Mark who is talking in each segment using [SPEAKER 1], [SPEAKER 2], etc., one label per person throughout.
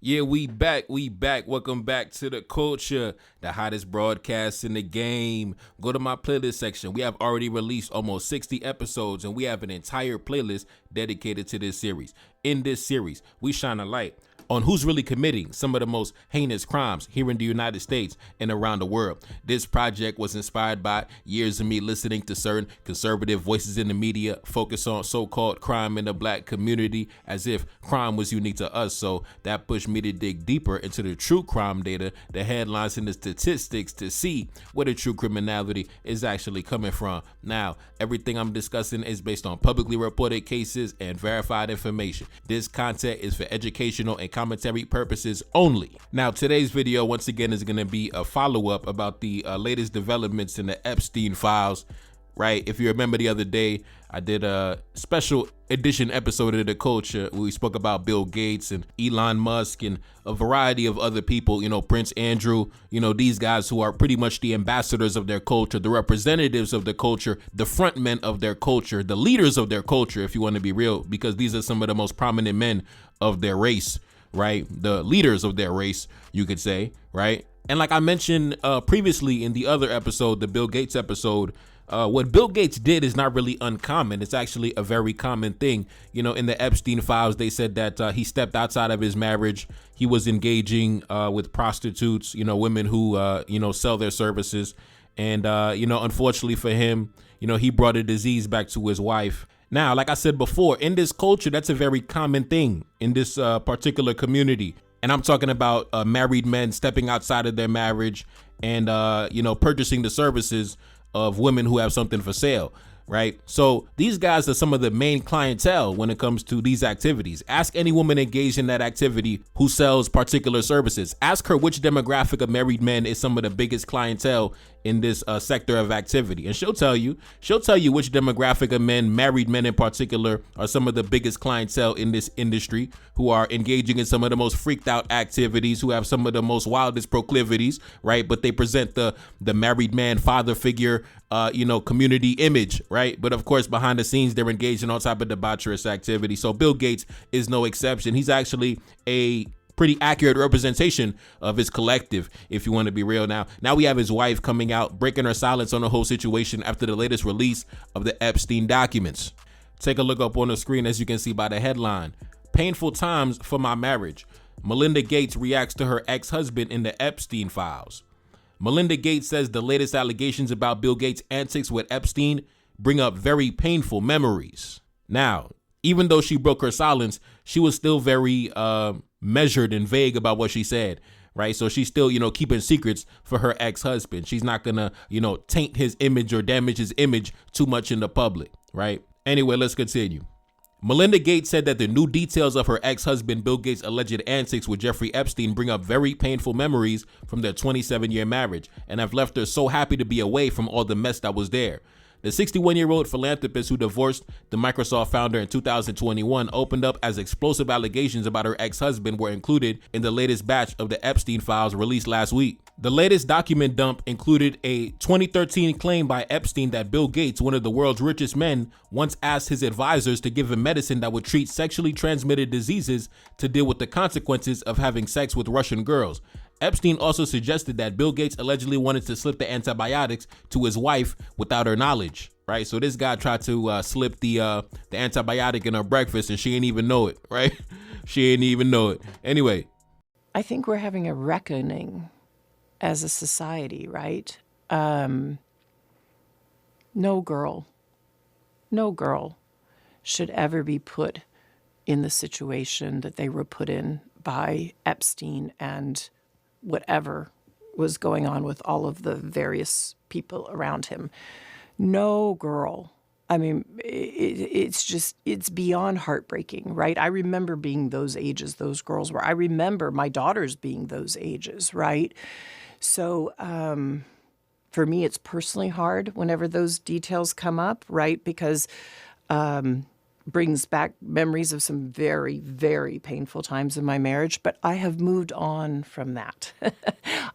[SPEAKER 1] Yeah, we back. Welcome back to the culture, the hottest broadcast in the game. Go to my playlist section. We have already released almost 60 episodes, and we have an entire playlist dedicated to this series. In this series, we shine a light on who's really committing some of the most heinous crimes here in the United States and around the world. This project was inspired by years of me listening to certain conservative voices in the media focus on so-called crime in the black community as if crime was unique to us. So that pushed me to dig deeper into the true crime data, the headlines and the statistics to see where the true criminality is actually coming from. Now, everything I'm discussing is based on publicly reported cases and verified information. This content is for educational and commentary purposes only. Now, today's video, once again, is going to be a follow-up about the latest developments in the Epstein files, right? If you remember the other day, I did a special edition episode of The Culture where we spoke about Bill Gates and Elon Musk and a variety of other people, Prince Andrew, these guys who are pretty much the ambassadors of their culture, the representatives of the culture, the front men of their culture, the leaders of their culture, if you want to be real, because these are some of the most prominent men of their race, right? The leaders of their race, you could say, right? And like I mentioned previously in the other episode, the Bill Gates episode, what Bill Gates did is not really uncommon. It's actually a very common thing. In the Epstein files, they said that he stepped outside of his marriage. He was engaging with prostitutes, women who, sell their services. And, unfortunately for him, he brought a disease back to his wife. Now, like I said before, in this culture, that's a very common thing in this particular community. And I'm talking about married men stepping outside of their marriage and, purchasing the services of women who have something for sale, right? So these guys are some of the main clientele when it comes to these activities. Ask any woman engaged in that activity who sells particular services. Ask her which demographic of married men is some of the biggest clientele in this sector of activity. And she'll tell you which demographic of men, married men in particular, are some of the biggest clientele in this industry, who are engaging in some of the most freaked out activities, who have some of the most wildest proclivities, right? But they present the married man, father figure, community image, right? But of course, behind the scenes, they're engaged in all type of debaucherous activity. So Bill Gates is no exception. He's actually a pretty accurate representation of his collective, if you want to be real. Now we have his wife coming out, breaking her silence on the whole situation after the latest release of the Epstein documents. Take a look up on the screen, as you can see by the headline. Painful times for my marriage. Melinda Gates reacts to her ex-husband in the Epstein files. Melinda Gates says the latest allegations about Bill Gates' antics with Epstein bring up very painful memories. Now, even though she broke her silence, she was still very measured and vague about what she said, right? So she's still, keeping secrets for her ex-husband. She's not gonna, taint his image or damage his image too much in the public, right? Anyway, let's continue. Melinda Gates said that the new details of her ex-husband Bill Gates' alleged antics with Jeffrey Epstein bring up very painful memories from their 27-year marriage and have left her so happy to be away from all the mess that was there. The 61-year-old philanthropist who divorced the Microsoft founder in 2021 opened up as explosive allegations about her ex-husband were included in the latest batch of the Epstein files released last week. The latest document dump included a 2013 claim by Epstein that Bill Gates, one of the world's richest men, once asked his advisors to give him medicine that would treat sexually transmitted diseases to deal with the consequences of having sex with Russian girls. Epstein also suggested that Bill Gates allegedly wanted to slip the antibiotics to his wife without her knowledge, right? So this guy tried to slip the antibiotic in her breakfast and she didn't even know it, right? She didn't even know it. Anyway.
[SPEAKER 2] I think we're having a reckoning as a society, right? No girl should ever be put in the situation that they were put in by Epstein and whatever was going on with all of the various people around him. No girl. I mean, it's beyond heartbreaking, right? I remember being those ages, those girls were. I remember my daughters being those ages, right? So for me, it's personally hard whenever those details come up, right? Because brings back memories of some very, very painful times in my marriage, but I have moved on from that.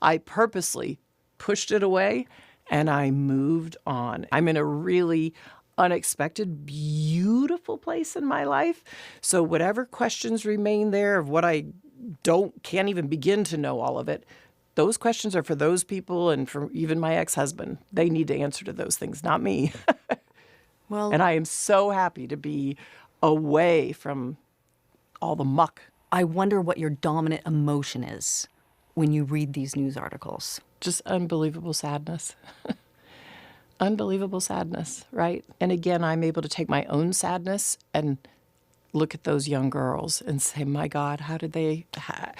[SPEAKER 2] I purposely pushed it away and I moved on. I'm in a really unexpected, beautiful place in my life. So whatever questions remain there of what I can't even begin to know all of it. Those questions are for those people and for even my ex-husband. They need to answer to those things, not me.
[SPEAKER 3] Well,
[SPEAKER 2] and I am so happy to be away from all the muck.
[SPEAKER 3] I wonder what your dominant emotion is when you read these news articles.
[SPEAKER 2] Just unbelievable sadness. Unbelievable sadness, right? And again, I'm able to take my own sadness and look at those young girls and say, my God, how did that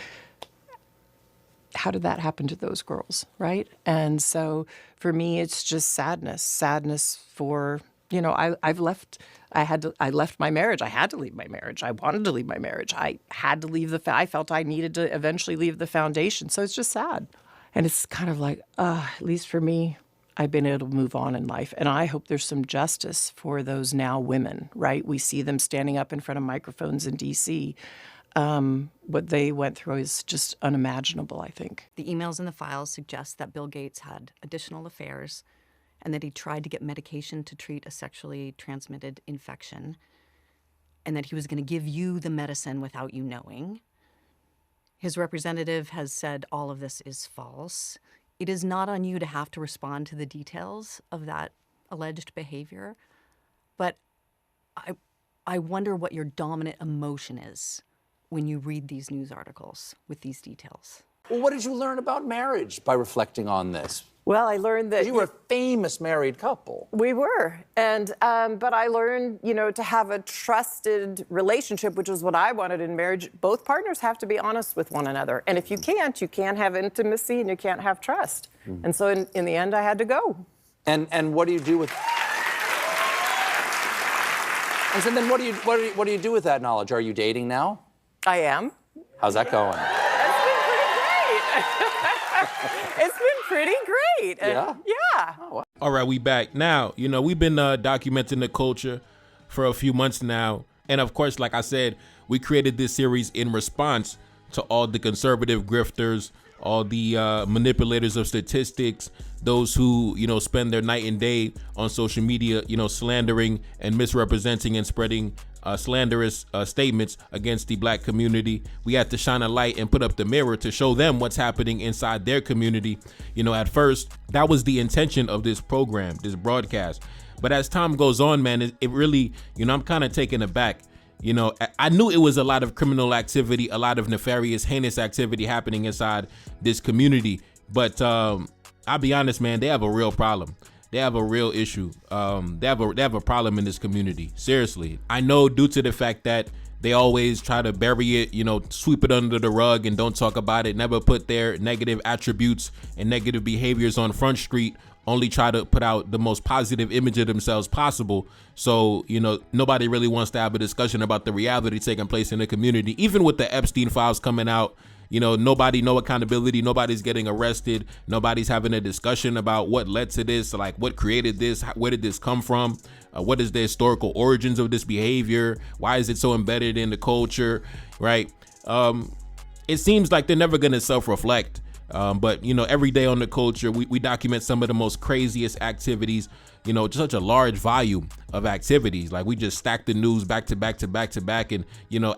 [SPEAKER 2] happen to those girls, right? And so for me, it's just sadness for, I left my marriage. I had to leave my marriage. I wanted to leave my marriage. I had to leave I felt I needed to eventually leave the foundation. So it's just sad. And it's kind of like, at least for me, I've been able to move on in life. And I hope there's some justice for those now women, right? We see them standing up in front of microphones in D.C. What they went through is just unimaginable, I think.
[SPEAKER 3] The emails in the files suggest that Bill Gates had additional affairs and that he tried to get medication to treat a sexually transmitted infection and that he was going to give you the medicine without you knowing. His representative has said all of this is false. It is not on you to have to respond to the details of that alleged behavior, but I wonder what your dominant emotion is when you read these news articles with these details.
[SPEAKER 4] Well, what did you learn about marriage by reflecting on this?
[SPEAKER 2] Well, I learned that
[SPEAKER 4] You were a famous married couple.
[SPEAKER 2] we were, and but I learned, to have a trusted relationship, which is what I wanted in marriage. Both partners have to be honest with one another, and if you can't have intimacy and you can't have trust. And so, in the end, I had to go.
[SPEAKER 4] And what do you do with? And so then, what do you do with that knowledge? Are you dating now?
[SPEAKER 2] I am.
[SPEAKER 4] How's that going?
[SPEAKER 2] It's been pretty great.
[SPEAKER 4] Yeah?
[SPEAKER 2] Yeah.
[SPEAKER 4] Oh, wow.
[SPEAKER 1] All right, we back. Now, we've been documenting the culture for a few months now. And of course, like I said, we created this series in response to all the conservative grifters, all the manipulators of statistics, those who, spend their night and day on social media, slandering and misrepresenting and spreading slanderous statements against the Black community. We had to shine a light and put up the mirror to show them what's happening inside their community. At first, that was the intention of this program, this broadcast. But as time goes on, man, it really, I'm kind of taken aback. I knew it was a lot of criminal activity, a lot of nefarious, heinous activity happening inside this community. But I'll be honest, man, they have a real problem. They have a real issue. They have a problem in this community. Seriously. I know due to the fact that they always try to bury it, sweep it under the rug and don't talk about it, never put their negative attributes and negative behaviors on Front Street, only try to put out the most positive image of themselves possible. So, nobody really wants to have a discussion about the reality taking place in the community. Even with the Epstein files coming out, no accountability, nobody's getting arrested, nobody's having a discussion about what led to this, like what created this, where did this come from, what is the historical origins of this behavior, why is it so embedded in the culture, right? It seems like they're never going to self-reflect. But every day on the culture, we document some of the most craziest activities, just such a large volume of activities. Like we just stack the news back to back to back to back. And,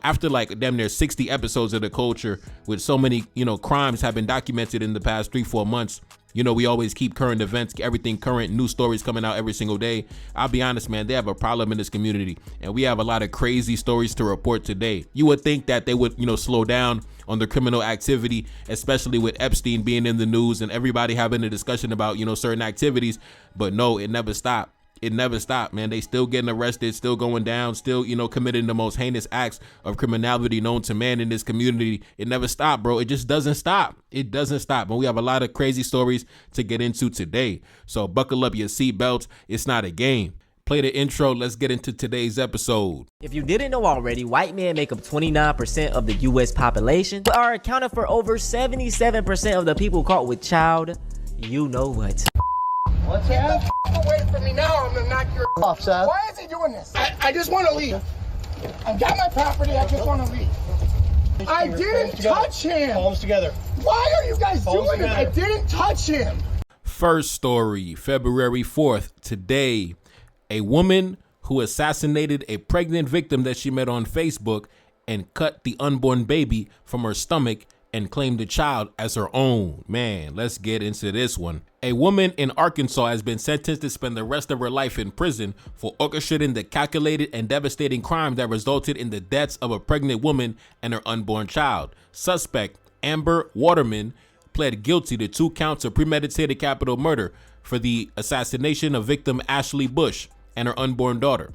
[SPEAKER 1] after like damn near 60 episodes of the culture with so many, crimes have been documented in the past 3-4 months, we always keep current events, everything current, new stories coming out every single day. I'll be honest, man, they have a problem in this community and we have a lot of crazy stories to report today. You would think that they would, slow down on the criminal activity, especially with Epstein being in the news and everybody having a discussion about, certain activities. But no, it never stopped. It never stopped, man. They still getting arrested, still going down, still, committing the most heinous acts of criminality known to man in this community. It never stopped, bro. It just doesn't stop. It doesn't stop. And we have a lot of crazy stories to get into today. So buckle up your seatbelts. It's not a game. Play the intro. Let's get into today's episode.
[SPEAKER 5] If you didn't know already, white men make up 29% of the U.S. population, but are accounted for over 77% of the people caught with child. You know what?
[SPEAKER 6] What's that? Get away from me now, I'm gonna knock your off, son. Why is he doing this? I just want to leave. I've got my property, I just want to leave. I didn't touch him. Palms together. Why are you guys doing this? I didn't touch him.
[SPEAKER 1] First story, February 4th, today. A woman who assassinated a pregnant victim that she met on Facebook and cut the unborn baby from her stomach and claimed the child as her own. Man, let's get into this one. A woman in Arkansas has been sentenced to spend the rest of her life in prison for orchestrating the calculated and devastating crime that resulted in the deaths of a pregnant woman and her unborn child. Suspect Amber Waterman pled guilty to 2 counts of premeditated capital murder for the assassination of victim Ashley Bush and her unborn daughter.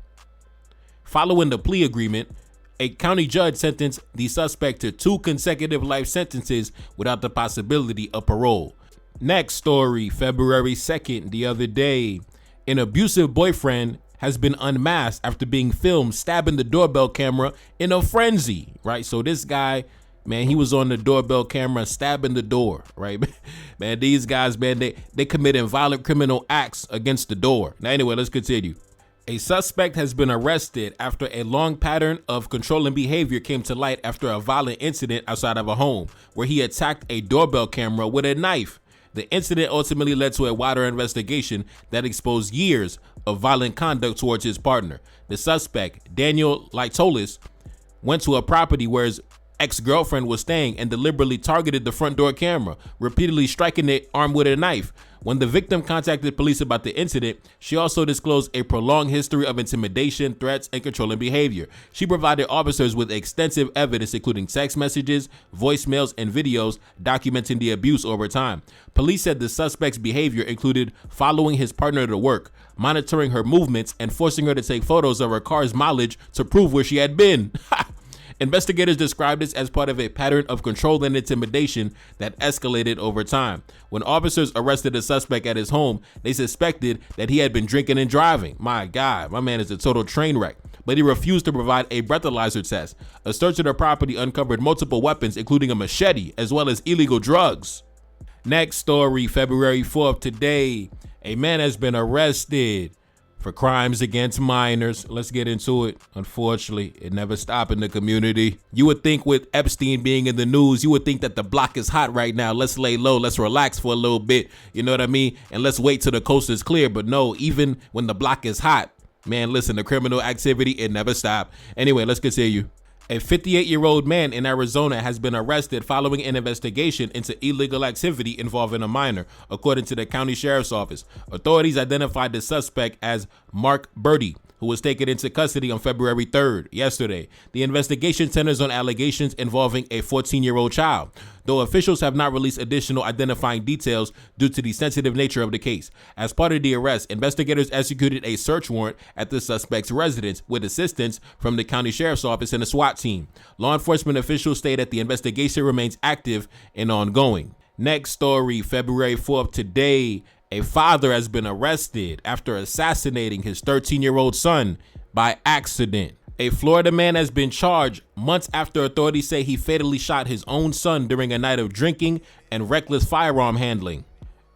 [SPEAKER 1] Following the plea agreement, a county judge sentenced the suspect to 2 consecutive life sentences without the possibility of parole. Next story, February 2nd, the other day. An abusive boyfriend has been unmasked after being filmed stabbing the doorbell camera in a frenzy, right? So this guy, man, he was on the doorbell camera stabbing the door, right? Man, these guys, man, they committing violent criminal acts against the door. Now, anyway, let's continue. A suspect has been arrested after a long pattern of controlling behavior came to light after a violent incident outside of a home where he attacked a doorbell camera with a knife. The incident ultimately led to a wider investigation that exposed years of violent conduct towards his partner. The suspect, Daniel Lytolis, went to a property where his ex-girlfriend was staying and deliberately targeted the front door camera, repeatedly striking it armed with a knife. When the victim contacted police about the incident, she also disclosed a prolonged history of intimidation, threats, and controlling behavior. She provided officers with extensive evidence, including text messages, voicemails, and videos documenting the abuse over time. Police said the suspect's behavior included following his partner to work, monitoring her movements, and forcing her to take photos of her car's mileage to prove where she had been. Investigators described this as part of a pattern of control and intimidation that escalated over time. When officers arrested the suspect at his home, they suspected that he had been drinking and driving. My God, my man is a total train wreck. But he refused to provide a breathalyzer test. A search of the property uncovered multiple weapons, including a machete, as well as illegal drugs. Next story, February 4th, today, a man has been arrested for crimes against minors. Let's get into it. Unfortunately, it never stopped in the community. You would think with Epstein being in the news, you would think that the block is hot right now. Let's lay low. Let's relax for a little bit. You know what I mean? And let's wait till the coast is clear. But no, even when the block is hot, man, listen, the criminal activity, it never stopped. Anyway, let's continue. A 58-year-old man in Arizona has been arrested following an investigation into illegal activity involving a minor, according to the county sheriff's office. Authorities identified the suspect as Mark Birdie, who was taken into custody on February 3rd, yesterday. The investigation centers on allegations involving a 14-year-old child, though officials have not released additional identifying details due to the sensitive nature of the case. As part of the arrest, investigators executed a search warrant at the suspect's residence with assistance from the county sheriff's office and a SWAT team. Law enforcement officials state that the investigation remains active and ongoing. Next story, February 4th, today. A father has been arrested after assassinating his 13-year-old son by accident. A Florida man has been charged months after authorities say he fatally shot his own son during a night of drinking and reckless firearm handling.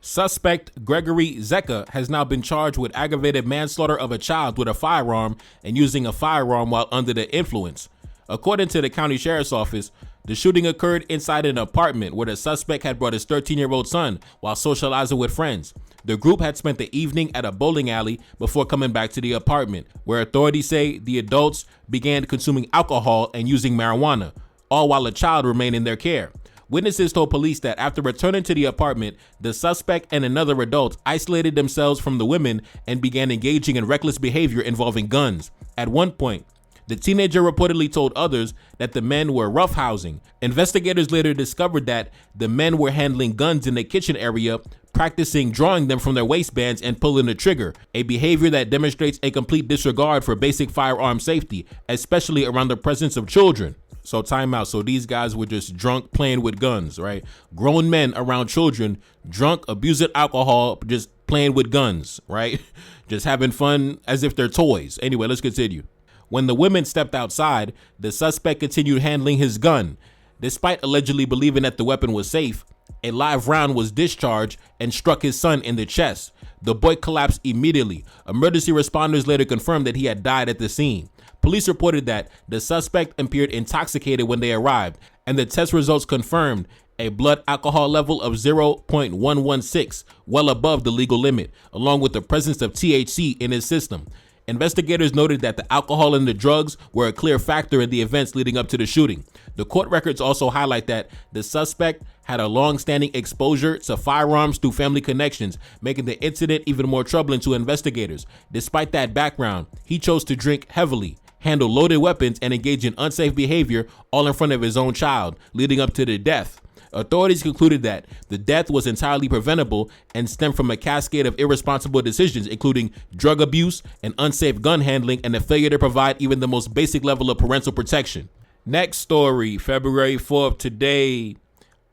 [SPEAKER 1] Suspect Gregory Zecca has now been charged with aggravated manslaughter of a child with a firearm and using a firearm while under the influence. According to the county sheriff's office, the shooting occurred inside an apartment where the suspect had brought his 13-year-old son while socializing with friends. The group had spent the evening at a bowling alley before coming back to the apartment, where authorities say the adults began consuming alcohol and using marijuana, all while a child remained in their care. Witnesses told police that after returning to the apartment, the suspect and another adult isolated themselves from the women and began engaging in reckless behavior involving guns. At one point, the teenager reportedly told others that the men were roughhousing. Investigators later discovered that the men were handling guns in the kitchen area, practicing drawing them from their waistbands and pulling the trigger, a behavior that demonstrates a complete disregard for basic firearm safety, especially around the presence of children. So time out. So these guys were just drunk playing with guns, right? Grown men around children, drunk, abusing alcohol, just playing with guns, right? Just having fun as if they're toys. Anyway, let's continue. When the women stepped outside, the suspect continued handling his gun. Despite allegedly believing that the weapon was safe, a live round was discharged and struck his son in the chest. The boy collapsed immediately. Emergency responders later confirmed that he had died at the scene. Police reported that the suspect appeared intoxicated when they arrived, and the test results confirmed a blood alcohol level of 0.116, well above the legal limit, along with the presence of THC in his system. Investigators noted that the alcohol and the drugs were a clear factor in the events leading up to the shooting. The court records also highlight that the suspect had a long-standing exposure to firearms through family connections, making the incident even more troubling to investigators. Despite that background, he chose to drink heavily, handle loaded weapons, and engage in unsafe behavior, all in front of his own child, leading up to the death. Authorities concluded that the death was entirely preventable and stemmed from a cascade of irresponsible decisions, including drug abuse and unsafe gun handling and the failure to provide even the most basic level of parental protection. Next story, February 4th, today.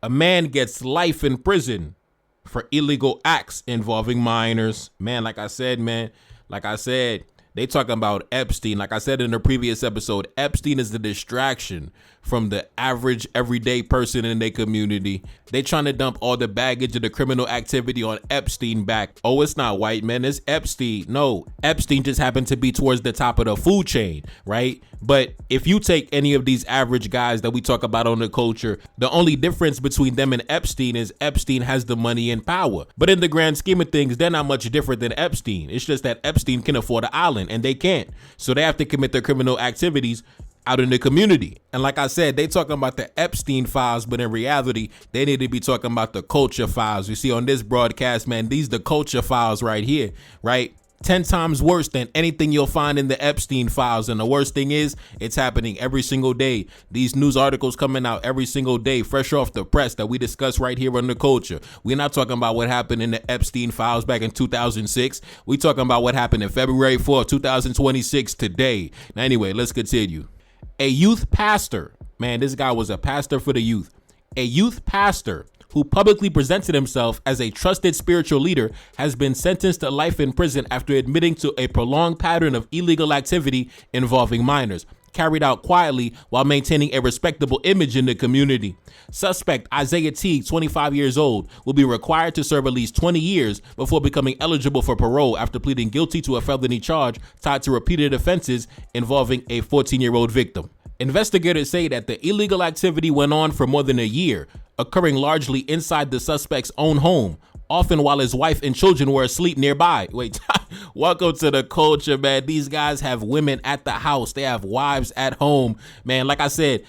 [SPEAKER 1] A man gets life in prison for illegal acts involving minors. Man, like I said, they talking about Epstein. Like I said in the previous episode, Epstein is the distraction from the average everyday person in their community. They trying to dump all the baggage of the criminal activity on Epstein back. Oh, it's not white men, it's Epstein. No, Epstein just happened to be towards the top of the food chain, right? But if you take any of these average guys that we talk about on the culture, the only difference between them and Epstein is Epstein has the money and power. But in the grand scheme of things, they're not much different than Epstein. It's just that Epstein can afford an island and they can't. So they have to commit their criminal activities out in the community. And like I said, they talking about the Epstein files, but in reality, they need to be talking about the culture files. You see on this broadcast, man, these the culture files right here, right? 10 times worse than anything you'll find in the Epstein files. And the worst thing is, it's happening every single day. These news articles coming out every single day, fresh off the press, that we discuss right here on the culture. We're not talking about what happened in the Epstein files back in 2006. We're talking about what happened in February 4th, 2026 today. Now, anyway, let's continue. A youth pastor, man, this guy was a pastor for the youth. A youth pastor who publicly presented himself as a trusted spiritual leader has been sentenced to life in prison after admitting to a prolonged pattern of illegal activity involving minors, carried out quietly while maintaining a respectable image in the community. Suspect Isaiah Teague, 25 years old, will be required to serve at least 20 years before becoming eligible for parole after pleading guilty to a felony charge tied to repeated offenses involving a 14-year-old victim. Investigators say that the illegal activity went on for more than a year, occurring largely inside the suspect's own home, often while his wife and children were asleep nearby. Wait, welcome to the culture, man. These guys have women at the house. They have wives at home, man. Like I said,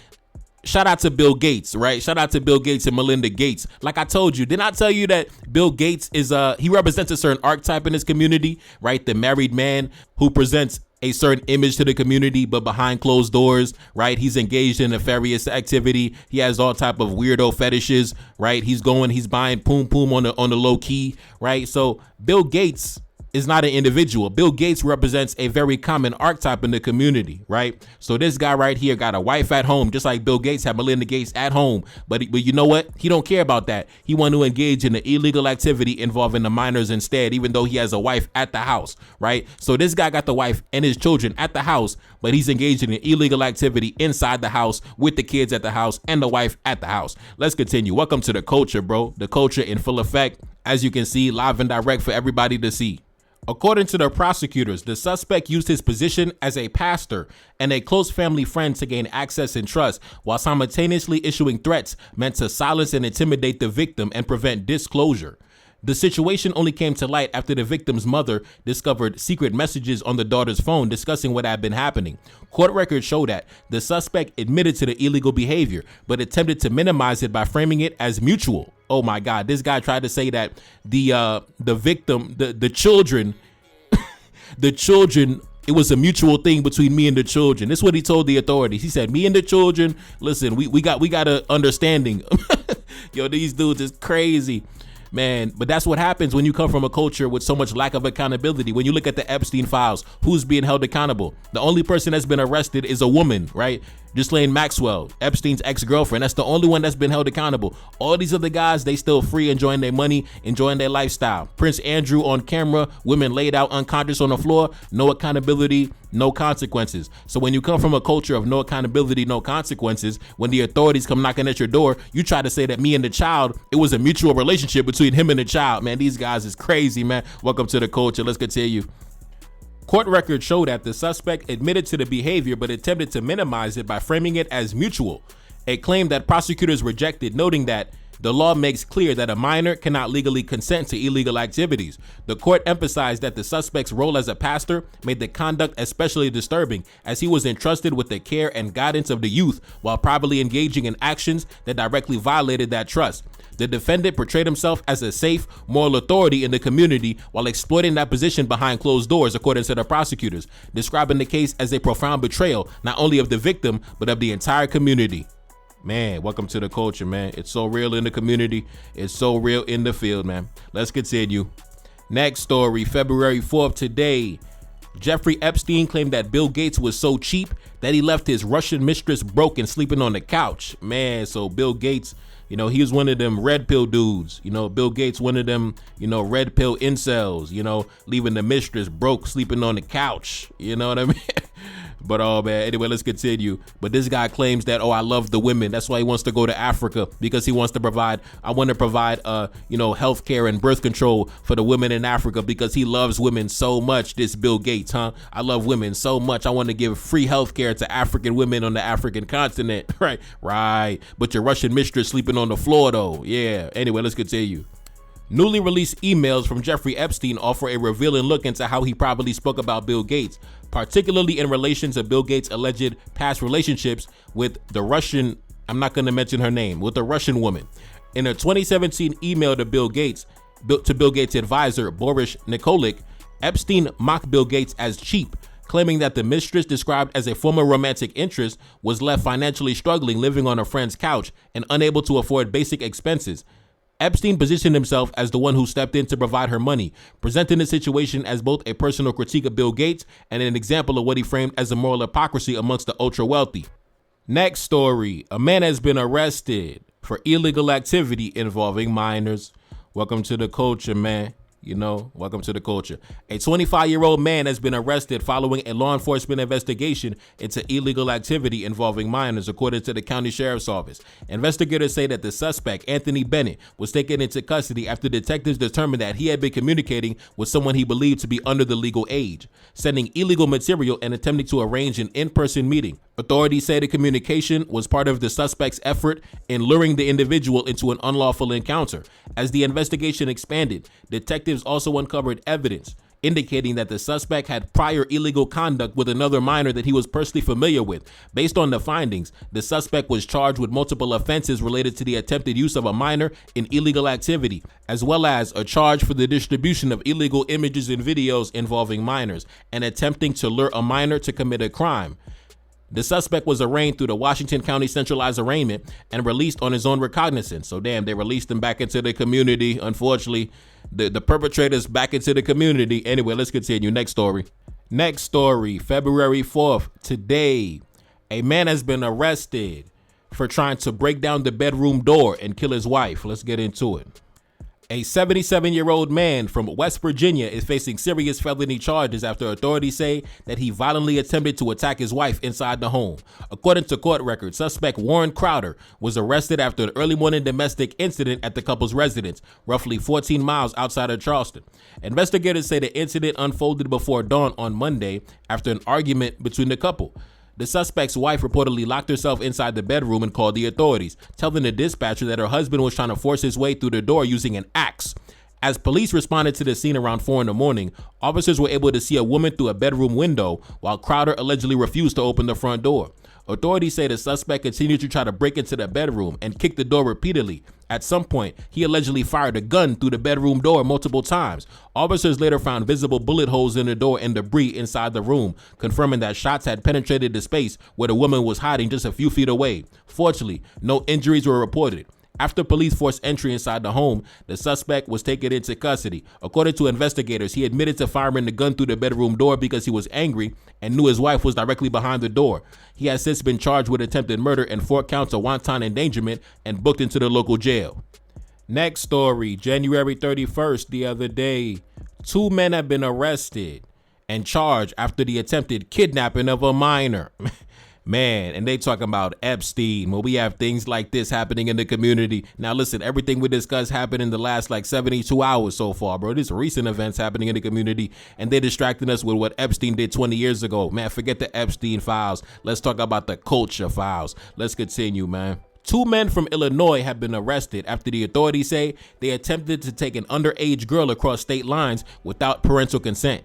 [SPEAKER 1] shout out to Bill Gates, right? Shout out to Bill Gates and Melinda Gates. Like I told you, didn't I tell you that Bill Gates is he represents a certain archetype in his community, right? The married man who presents a certain image to the community, but behind closed doors, right? He's engaged in nefarious activity. He has all type of weirdo fetishes, right? He's buying poom poom on the low key, right? So Bill Gates is not an individual. Bill Gates represents a very common archetype in the community, right? So this guy right here got a wife at home, just like Bill Gates had Melinda Gates at home. But you know what? He don't care about that. He want to engage in the illegal activity involving the minors instead, even though he has a wife at the house, right? So this guy got the wife and his children at the house, but he's engaged in illegal activity inside the house with the kids at the house and the wife at the house. Let's continue. Welcome to the culture, bro. The culture in full effect, as you can see, live and direct for everybody to see. According to the prosecutors, the suspect used his position as a pastor and a close family friend to gain access and trust, while simultaneously issuing threats meant to silence and intimidate the victim and prevent disclosure. The situation only came to light after the victim's mother discovered secret messages on the daughter's phone discussing what had been happening. Court records show that the suspect admitted to the illegal behavior, but attempted to minimize it by framing it as mutual. Oh my God, this guy tried to say that the victim, the children, it was a mutual thing between me and the children. This is what he told the authorities. He said, me and the children, listen, we got a understanding. Yo, these dudes is crazy. Man, but that's what happens when you come from a culture with so much lack of accountability. When you look at the Epstein files, who's being held accountable? The only person that's been arrested is a woman, right? Ghislaine Maxwell, Epstein's ex-girlfriend. That's the only one that's been held accountable. All these other guys, they still free, enjoying their money, enjoying their lifestyle. Prince Andrew on camera, women laid out unconscious on the floor, no accountability, no consequences. So when you come from a culture of no accountability, no consequences, when the authorities come knocking at your door, you try to say that me and the child, it was a mutual relationship between him and the child. Man, these guys is crazy, man. Welcome to the culture. Let's continue. Court records show that the suspect admitted to the behavior but attempted to minimize it by framing it as mutual, a claim that prosecutors rejected, noting that The law makes clear that a minor cannot legally consent to illegal activities. The court emphasized that the suspect's role as a pastor made the conduct especially disturbing, as he was entrusted with the care and guidance of the youth while privately engaging in actions that directly violated that trust. The defendant portrayed himself as a safe, moral authority in the community while exploiting that position behind closed doors, according to the prosecutors, describing the case as a profound betrayal, not only of the victim, but of the entire community. Man, welcome to the culture, man. It's so real in the community. It's so real in the field, man. Let's continue. Next story, February 4th today. Jeffrey Epstein claimed that Bill Gates was so cheap that he left his Russian mistress broke and sleeping on the couch. Man, so Bill Gates, he was one of them red pill dudes. Bill Gates, one of them, red pill incels, leaving the mistress broke, sleeping on the couch. You know what I mean? But man, anyway, let's continue. But this guy claims that, I love the women. That's why he wants to go to Africa, because he wants to provide, healthcare and birth control for the women in Africa, because he loves women so much, this Bill Gates, huh? I love women so much. I want to give free healthcare to African women on the African continent. Right. But your Russian mistress sleeping on the floor though. Yeah. Anyway, let's continue. Newly released emails from Jeffrey Epstein offer a revealing look into how he privately spoke about Bill Gates, particularly in relation to Bill Gates' alleged past relationships with the Russian, I'm not going to mention her name, with the Russian woman. In a 2017 email to Bill Gates' advisor, Boris Nikolic, Epstein mocked Bill Gates as cheap, claiming that the mistress, described as a former romantic interest, was left financially struggling, living on a friend's couch and unable to afford basic expenses. Epstein positioned himself as the one who stepped in to provide her money, presenting the situation as both a personal critique of Bill Gates and an example of what he framed as a moral hypocrisy amongst the ultra-wealthy. Next story, a man has been arrested for illegal activity involving minors. Welcome to the culture, man. Welcome to the culture. A 25-year-old man has been arrested following a law enforcement investigation into illegal activity involving minors, according to the county sheriff's office. Investigators say that the suspect, Anthony Bennett, was taken into custody after detectives determined that he had been communicating with someone he believed to be under the legal age, sending illegal material and attempting to arrange an in-person meeting. Authorities say the communication was part of the suspect's effort in luring the individual into an unlawful encounter. As the investigation expanded, detectives also uncovered evidence indicating that the suspect had prior illegal conduct with another minor that he was personally familiar with. Based on the findings, the suspect was charged with multiple offenses related to the attempted use of a minor in illegal activity, as well as a charge for the distribution of illegal images and videos involving minors and attempting to lure a minor to commit a crime. The suspect was arraigned through the Washington County centralized arraignment and released on his own recognizance. So they released him back into the community. Unfortunately, the perpetrators back into the community. Anyway, let's continue. Next story, February 4th, today, a man has been arrested for trying to break down the bedroom door and kill his wife. Let's get into it. A 77-year-old man from West Virginia is facing serious felony charges after authorities say that he violently attempted to attack his wife inside the home. According to court records, suspect Warren Crowder was arrested after an early morning domestic incident at the couple's residence, roughly 14 miles outside of Charleston. Investigators say the incident unfolded before dawn on Monday after an argument between the couple. The suspect's wife reportedly locked herself inside the bedroom and called the authorities, telling the dispatcher that her husband was trying to force his way through the door using an axe. As police responded to the scene around 4 a.m, officers were able to see a woman through a bedroom window while Crowder allegedly refused to open the front door. Authorities say the suspect continued to try to break into the bedroom and kick the door repeatedly. At some point, he allegedly fired a gun through the bedroom door multiple times. Officers later found visible bullet holes in the door and debris inside the room, confirming that shots had penetrated the space where the woman was hiding just a few feet away. Fortunately, no injuries were reported. After police forced entry inside the home, the suspect was taken into custody. According to investigators, he admitted to firing the gun through the bedroom door because he was angry and knew his wife was directly behind the door. He has since been charged with attempted murder and 4 counts of wanton endangerment and booked into the local jail. Next story, January 31st, the other day, 2 men have been arrested and charged after the attempted kidnapping of a minor. Man, and they talking about Epstein. Well, we have things like this happening in the community. Now, listen, everything we discussed happened in the last 72 hours so far, bro. These are recent events happening in the community, and they're distracting us with what Epstein did 20 years ago. Man, forget the Epstein files. Let's talk about the culture files. Let's continue, man. 2 men from Illinois have been arrested after the authorities say they attempted to take an underage girl across state lines without parental consent.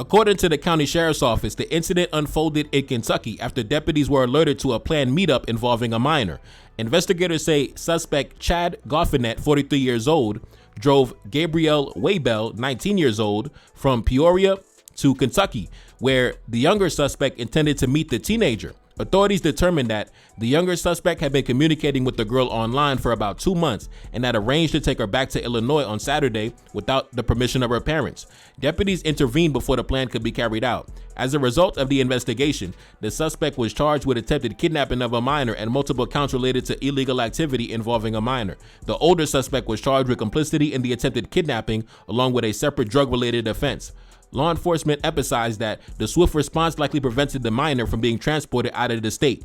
[SPEAKER 1] According to the county sheriff's office, the incident unfolded in Kentucky after deputies were alerted to a planned meetup involving a minor. Investigators say suspect Chad Goffinet, 43 years old, drove Gabrielle Waybell, 19 years old, from Peoria to Kentucky, where the younger suspect intended to meet the teenager. Authorities determined that the younger suspect had been communicating with the girl online for about 2 months and had arranged to take her back to Illinois on Saturday without the permission of her parents. Deputies intervened before the plan could be carried out. As a result of the investigation, the suspect was charged with attempted kidnapping of a minor and multiple counts related to illegal activity involving a minor. The older suspect was charged with complicity in the attempted kidnapping along with a separate drug-related offense. Law enforcement emphasized that the swift response likely prevented the minor from being transported out of the state.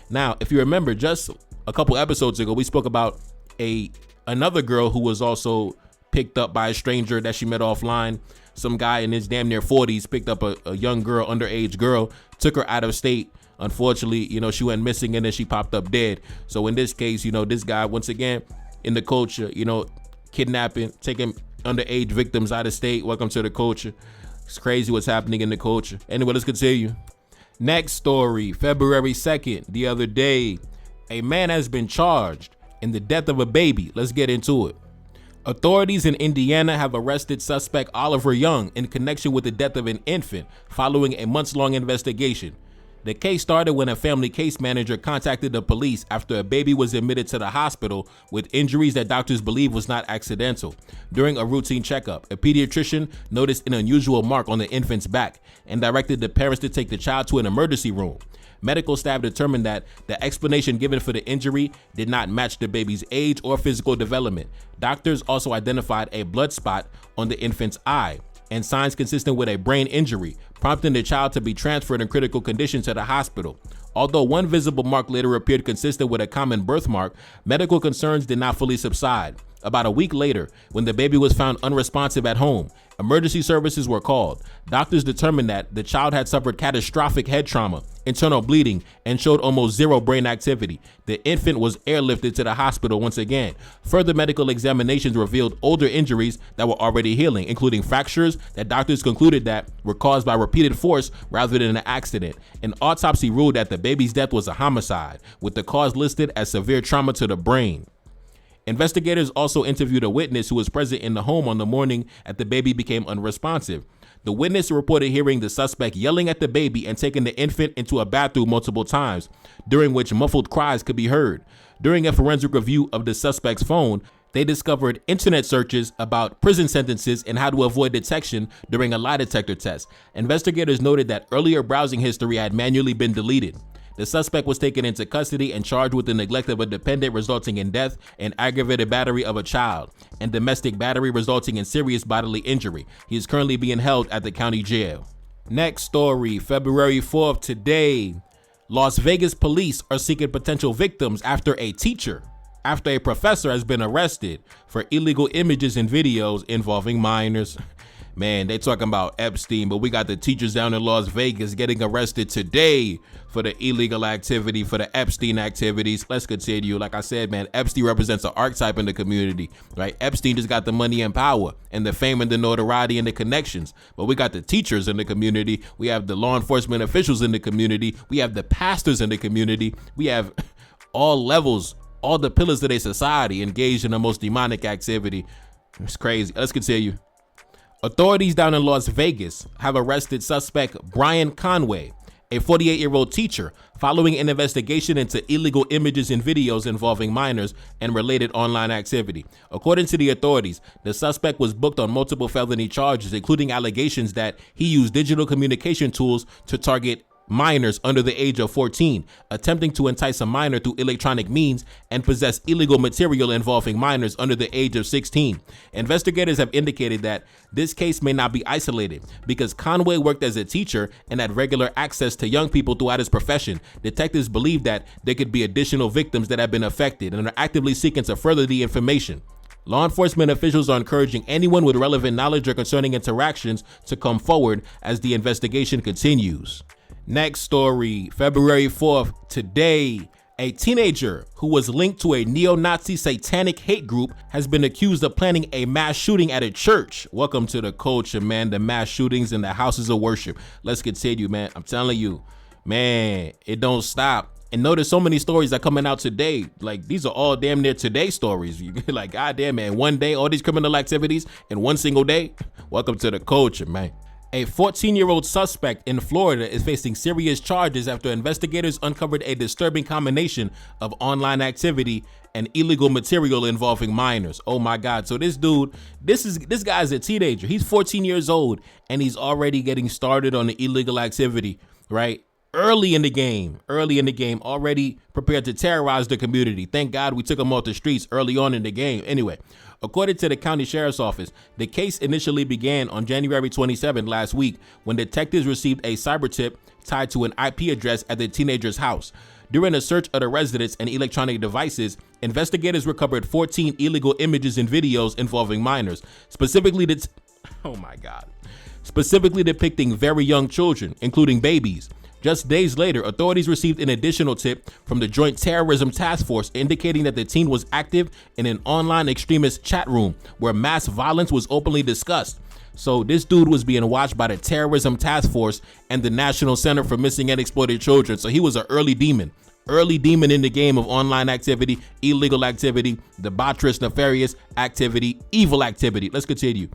[SPEAKER 1] Now, if you remember, just a couple episodes ago, we spoke about another girl who was also picked up by a stranger that she met offline. Some guy in his damn near 40s picked up a young girl, underage girl, took her out of state. Unfortunately, she went missing and then she popped up dead. So in this case, this guy, once again, in the culture, kidnapping, taking underage victims out of state. Welcome to the culture. It's crazy what's happening in the culture. Anyway, let's continue. Next story, February 2nd, the other day, a man has been charged in the death of a baby. Let's get into it. Authorities in Indiana have arrested suspect Oliver Young in connection with the death of an infant following a months-long investigation. The case started when a family case manager contacted the police after a baby was admitted to the hospital with injuries that doctors believe was not accidental. During a routine checkup, a pediatrician noticed an unusual mark on the infant's back and directed the parents to take the child to an emergency room. Medical staff determined that the explanation given for the injury did not match the baby's age or physical development. Doctors also identified a blood spot on the infant's eye and signs consistent with a brain injury, prompting the child to be transferred in critical condition to the hospital. Although one visible mark later appeared consistent with a common birthmark, medical concerns did not fully subside. About a week later, when the baby was found unresponsive at home, emergency services were called. Doctors determined that the child had suffered catastrophic head trauma, internal bleeding, and showed almost zero brain activity. The infant was airlifted to the hospital once again. Further medical examinations revealed older injuries that were already healing, including fractures that doctors concluded that were caused by repeated force rather than an accident. An autopsy ruled that the baby's death was a homicide, with the cause listed as severe trauma to the brain. Investigators also interviewed a witness who was present in the home on the morning that the baby became unresponsive. The witness reported hearing the suspect yelling at the baby and taking the infant into a bathroom multiple times, during which muffled cries could be heard. During a forensic review of the suspect's phone, they discovered internet searches about prison sentences and how to avoid detection during a lie detector test. Investigators noted that earlier browsing history had manually been deleted. The suspect was taken into custody and charged with the neglect of a dependent resulting in death and aggravated battery of a child and domestic battery resulting in serious bodily injury. He is currently being held at the county jail. Next story, February 4th, today. Las Vegas police are seeking potential victims after a professor has been arrested for illegal images and videos involving minors. Man, they talking about Epstein, but we got the teachers down in Las Vegas getting arrested today for the illegal activity, for the Epstein activities. Let's continue. Like I said, man, Epstein represents an archetype in the community, right? Epstein just got the money and power and the fame and the notoriety and the connections. But we got the teachers in the community. We have the law enforcement officials in the community. We have the pastors in the community. We have all levels, all the pillars of their society engaged in the most demonic activity. It's crazy. Let's continue. Authorities down in Las Vegas have arrested suspect Brian Conway, a 48-year-old teacher, following an investigation into illegal images and videos involving minors and related online activity. According to the authorities, the suspect was booked on multiple felony charges, including allegations that he used digital communication tools to target minors under the age of 14, attempting to entice a minor through electronic means, and possess illegal material involving minors under the age of 16. Investigators have indicated that this case may not be isolated because Conway worked as a teacher and had regular access to young people throughout his profession. Detectives believe that there could be additional victims that have been affected and are actively seeking to further the information. Law enforcement officials are encouraging anyone with relevant knowledge or concerning interactions to come forward as the investigation continues. Next story, February 4th, today, A teenager who was linked to a neo-Nazi satanic hate group has been accused of planning a mass shooting at a church. Welcome to the culture, man. The mass shootings in the houses of worship. Let's continue, man. I'm telling you, man, it don't stop. And notice so many stories that coming out today. Like, these are all damn near today stories. Like, goddamn, man, one day, all these criminal activities in one single day. Welcome to the culture, man. A 14-year-old suspect in Florida is facing serious charges after investigators uncovered a disturbing combination of online activity and illegal material involving minors. Oh my God. So this dude, this guy's a teenager. He's 14 years old and he's already getting started on the illegal activity, right? Early in the game, already prepared to terrorize the community. Thank God we took him off the streets early on in the game. Anyway, according to the county sheriff's office, the case initially began on January 27 last week when detectives received a cyber tip tied to an IP address at the teenager's house. During a search of the residence and electronic devices, investigators recovered 14 illegal images and videos involving minors, specifically depicting very young children, including babies. Just days later, authorities received an additional tip from the Joint Terrorism Task Force indicating that the teen was active in an online extremist chat room where mass violence was openly discussed. So this dude was being watched by the Terrorism Task Force and the National Center for Missing and Exploited Children. So he was an early demon in the game of online activity, illegal activity, debaucherous, nefarious activity, evil activity. Let's continue.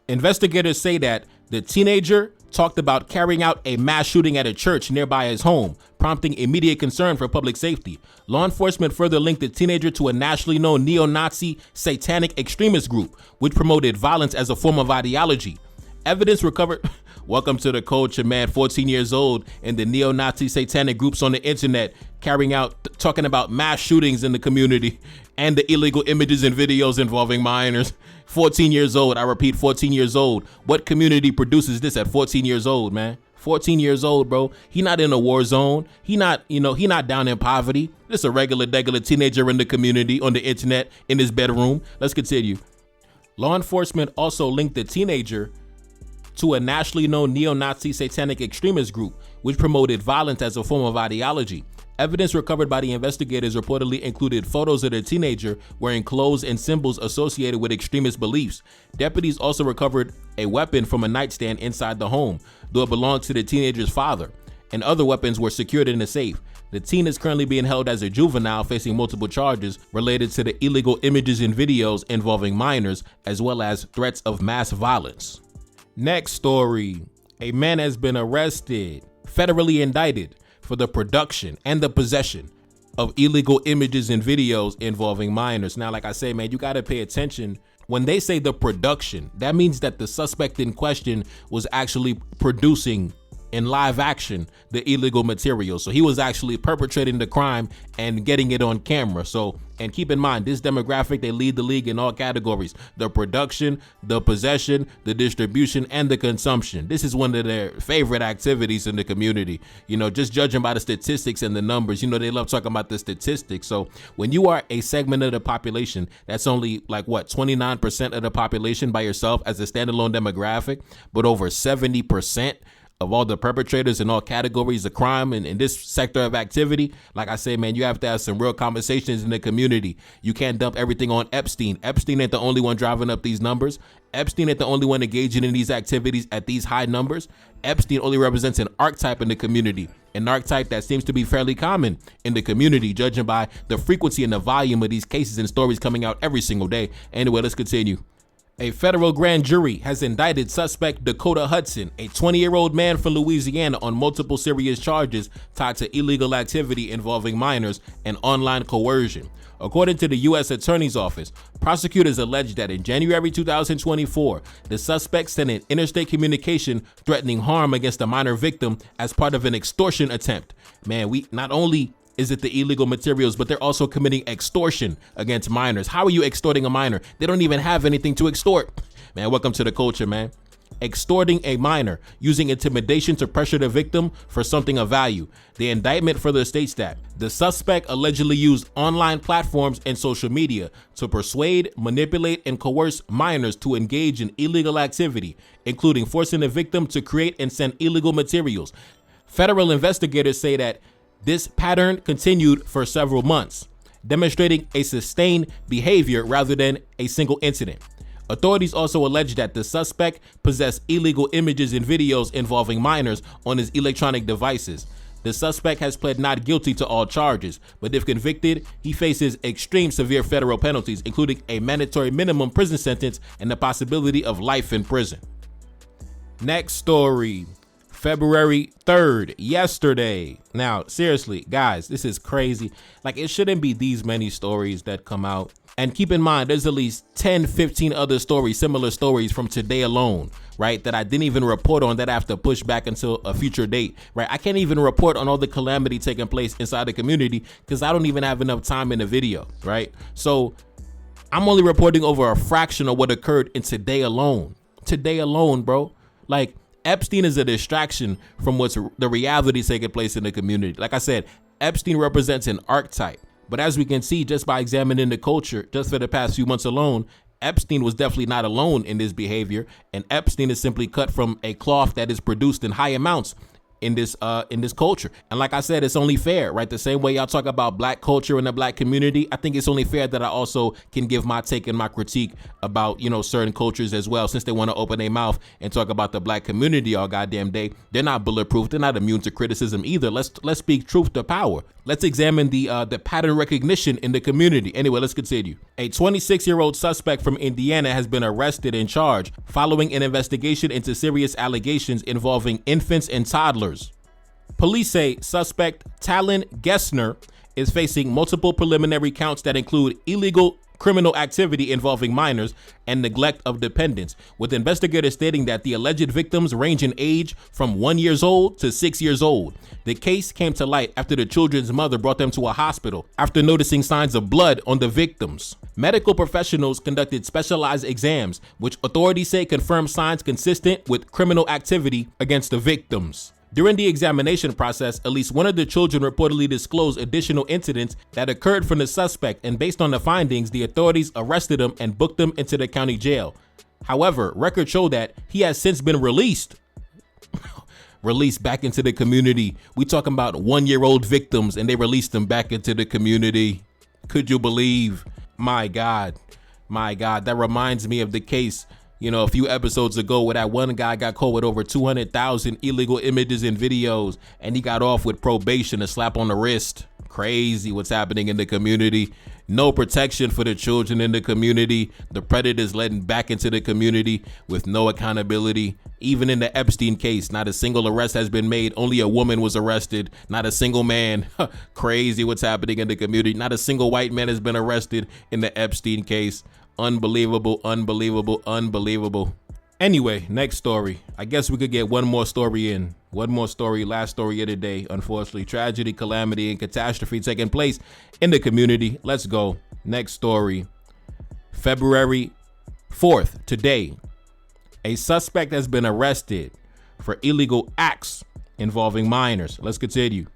[SPEAKER 1] Investigators say that the teenager talked about carrying out a mass shooting at a church nearby his home, prompting immediate concern for public safety. Law enforcement further linked the teenager to a nationally known neo-Nazi satanic extremist group, which promoted violence as a form of ideology. Evidence recovered. Welcome to the culture, man. 14 years old and the neo-Nazi satanic groups on the internet talking about mass shootings in the community and the illegal images and videos involving minors. 14 years old. I repeat, 14 years old. What community produces this at 14 years old, man? 14 years old, bro. He not in a war zone. He not down in poverty. Just a regular teenager in the community on the internet in his bedroom. Let's continue. Law enforcement also linked the teenager to a nationally known neo-Nazi satanic extremist group, which promoted violence as a form of ideology. Evidence recovered by the investigators reportedly included photos of the teenager wearing clothes and symbols associated with extremist beliefs. Deputies also recovered a weapon from a nightstand inside the home, though it belonged to the teenager's father, and other weapons were secured in a safe. The teen is currently being held as a juvenile, facing multiple charges related to the illegal images and videos involving minors, as well as threats of mass violence. Next story. A man has been arrested, federally indicted, for the production and the possession of illegal images and videos involving minors. Now, like I say, man, you got to pay attention. When they say the production, that means that the suspect in question was actually producing in live action the illegal material. So he was actually perpetrating the crime and getting it on camera. So, and keep in mind, this demographic, they lead the league in all categories: the production, the possession, the distribution, and the consumption. This is one of their favorite activities in the community. You know, just judging by the statistics and the numbers, you know, they love talking about the statistics. So when you are a segment of the population, that's only like what, 29% of the population by yourself as a standalone demographic, but over 70% of all the perpetrators in all categories of crime in this sector of activity. Like I say, man, you have to have some real conversations in the community. You can't dump everything on Epstein. Epstein ain't the only one driving up these numbers. Epstein ain't the only one engaging in these activities at these high numbers. Epstein only represents an archetype in the community, an archetype that seems to be fairly common in the community, judging by the frequency and the volume of these cases and stories coming out every single day. Anyway, let's continue. A federal grand jury has indicted suspect Dakota Hudson, a 20-year-old man from Louisiana, on multiple serious charges tied to illegal activity involving minors and online coercion. According to the U.S. Attorney's Office, prosecutors alleged that in January 2024, the suspect sent an interstate communication threatening harm against a minor victim as part of an extortion attempt. Man, we not only is it the illegal materials, but they're also committing extortion against minors. How are you extorting a minor? They don't even have anything to extort. Man, welcome to the culture, man. Extorting a minor using intimidation to pressure the victim for something of value. The indictment further states that the suspect allegedly used online platforms and social media to persuade, manipulate, and coerce minors to engage in illegal activity, including forcing the victim to create and send illegal materials. Federal investigators say that This pattern continued for several months, demonstrating a sustained behavior rather than a single incident. Authorities also alleged that the suspect possessed illegal images and videos involving minors on his electronic devices. The suspect has pled not guilty to all charges, but if convicted, he faces extreme severe federal penalties, including a mandatory minimum prison sentence and the possibility of life in prison. Next story, February 3rd, yesterday. Now, seriously, guys, this is crazy. Like, it shouldn't be these many stories that come out. And keep in mind, there's at least 10, 15 other stories, similar stories from today alone, right, that I didn't even report on, that I have to push back until a future date, right? I can't even report on all the calamity taking place inside the community because I don't even have enough time in the video, right? So I'm only reporting over a fraction of what occurred in today alone. Today alone, bro. Like, Epstein is a distraction from what's the reality taking place in the community. Like I said, Epstein represents an archetype. But as we can see, just by examining the culture, just for the past few months alone, Epstein was definitely not alone in this behavior. And Epstein is simply cut from a cloth that is produced in high amounts in this culture. And like I said, it's only fair, right? The same way y'all talk about black culture and the black community, I think it's only fair that I also can give my take and my critique about, you know, certain cultures as well. Since they want to open their mouth and talk about the black community all goddamn day, they're not bulletproof. They're not immune to criticism either. Let's speak truth to power. Let's examine the pattern recognition in the community. Anyway, let's continue. A 26-year-old suspect from Indiana has been arrested and charged following an investigation into serious allegations involving infants and toddlers. Police say suspect Talon Gessner is facing multiple preliminary counts that include illegal criminal activity involving minors and neglect of dependents, with investigators stating that the alleged victims range in age from 1 year old to 6 years old. The case came to light after the children's mother brought them to a hospital after noticing signs of blood on the victims. Medical professionals conducted specialized exams, which authorities say confirmed signs consistent with criminal activity against the victims. During the examination process, at least one of the children reportedly disclosed additional incidents that occurred from the suspect, and based on the findings, the authorities arrested him and booked him into the county jail. However, records show that he has since been released. Released back into the community. We talking about 1 year old victims and they released them back into the community. Could you believe? My God, that reminds me of the case, you know, a few episodes ago where that one guy got caught with over 200,000 illegal images and videos and he got off with probation, a slap on the wrist. Crazy what's happening in the community. No protection for the children in the community. The predators letting back into the community with no accountability. Even in the Epstein case, not a single arrest has been made. Only a woman was arrested, not a single man. Crazy what's happening in the community. Not a single white man has been arrested in the Epstein case. Unbelievable. Anyway, next story. I guess we could get one more story in. One more story, last story of the day. Unfortunately, tragedy, calamity, and catastrophe taking place in the community. Let's go. Next story. February 4th, today. A suspect has been arrested for illegal acts involving minors. Let's continue.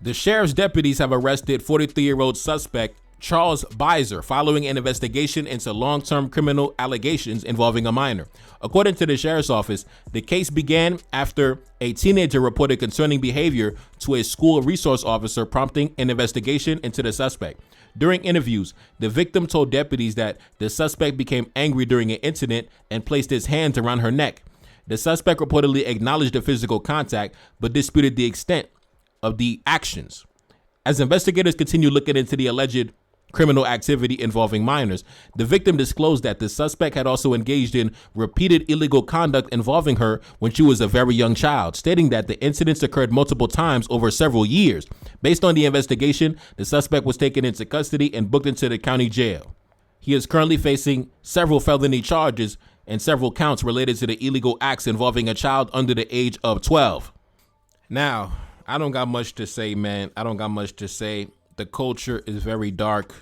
[SPEAKER 1] The sheriff's deputies have arrested 43-year-old suspect Charles Beiser following an investigation into long-term criminal allegations involving a minor. According to the sheriff's office, the case began after a teenager reported concerning behavior to a school resource officer, prompting an investigation into the suspect. During interviews, the victim told deputies that the suspect became angry during an incident and placed his hands around her neck. The suspect reportedly acknowledged the physical contact, but disputed the extent of the actions. As investigators continue looking into the alleged criminal activity involving minors, the victim disclosed that the suspect had also engaged in repeated illegal conduct involving her when she was a very young child, stating that the incidents occurred multiple times over several years. Based on the investigation, the suspect was taken into custody and booked into the county jail. He is currently facing several felony charges and several counts related to the illegal acts involving a child under the age of 12. Now, I don't got much to say, man. I don't got much to say. The culture is very dark.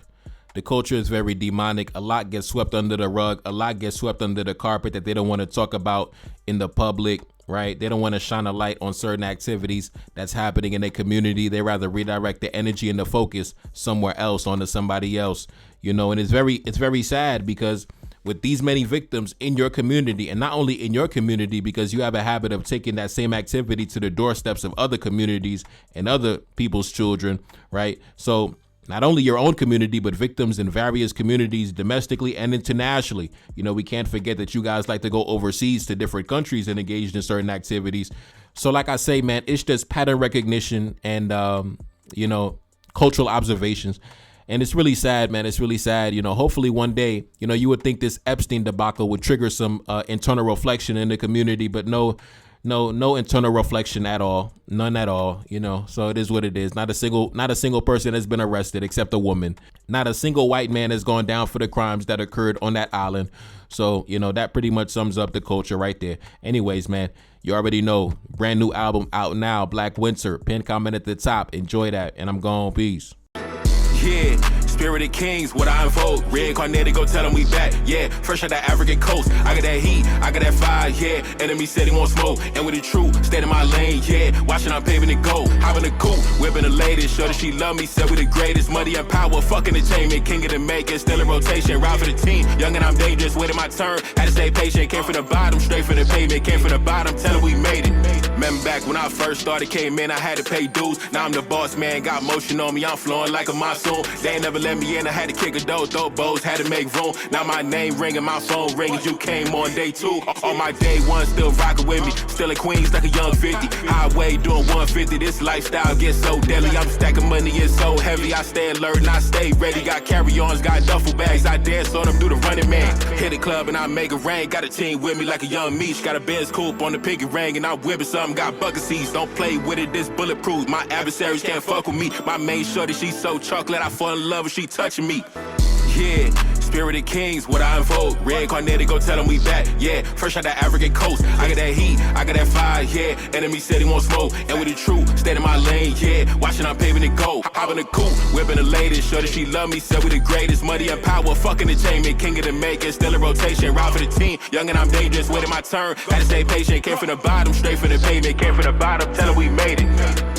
[SPEAKER 1] The culture is very demonic. A lot gets swept under the rug. A lot gets swept under the carpet that they don't want to talk about in the public, right? They don't want to shine a light on certain activities that's happening in their community. They rather redirect the energy and the focus somewhere else, onto somebody else, you know. And it's very sad because with these many victims in your community, and not only in your community, because you have a habit of taking that same activity to the doorsteps of other communities and other people's children, right? So not only your own community, but victims in various communities domestically and internationally. You know, we can't forget that you guys like to go overseas to different countries and engage in certain activities. So like I say, man, it's just pattern recognition and, you know, cultural observations. And it's really sad, man. It's really sad. You know, hopefully one day, you know, you would think this Epstein debacle would trigger some internal reflection in the community, but no internal reflection at all. None at all, you know. So it is what it is. Not a single person has been arrested except a woman. Not a single white man has gone down for the crimes that occurred on that island. So, you know, that pretty much sums up the culture right there. Anyways, man, you already know. Brand new album out now, Black Winter. Pin comment at the top. Enjoy that. And I'm gone. Peace.
[SPEAKER 7] Yeah, spirited kings, what I invoke. Reincarnated, go tell them we back. Yeah, fresh out the African coast. I got that heat, I got that fire. Yeah, enemy said he won't smoke. And with the truth, stayed in my lane. Yeah, watching I'm paving the go. Hopping the coupe, whipping the latest. Sure that she love me, said we the greatest. Money and power, fucking entertainment. King of the making, still in rotation. Ride for the team, young and I'm dangerous. Waiting my turn, had to stay patient. Came from the bottom, straight from the pavement. Came from the bottom, tell her we made it. Remember back when I first started, came in, I had to pay dues. Now I'm the boss man, got motion on me, I'm flowing like a monsoon. They ain't never let me in, I had to kick a door, throw bows, had to make room. Now my name ringing, my phone ringing, you came on day 2. On my day 1, still rocking with me, still in Queens like a young 50. Highway doing 150, this lifestyle gets so deadly. I'm stacking money, it's so heavy, I stay alert and I stay ready. Got carry-ons, got duffel bags, I dance on them, do the running man. Hit the club and I make it rain, got a team with me like a young Meech. Got a Benz coupe on the pinky ring and I'm whipping something, got bucket seats. Don't play with it, this bulletproof, my adversaries can't fuck with me. My main shorty, she so chocolate, I fall in love when she touching me. Yeah, spirited kings, what I invoke. Reincarnated, go tell them we back. Yeah, fresh out the African coast. I got that heat, I got that fire. Yeah, enemy said he won't smoke. And with the truth, stayed in my lane. Yeah, watching I'm paving the go. Hopping the coupe, whipping the latest. Sure that she love me, said we the greatest. Money and power, fucking entertainment. King of the making, still in rotation. Ride for the team, young and I'm dangerous. Waiting my turn, had to stay patient. Came from the bottom, straight from the pavement. Came from the bottom, tell her we made it.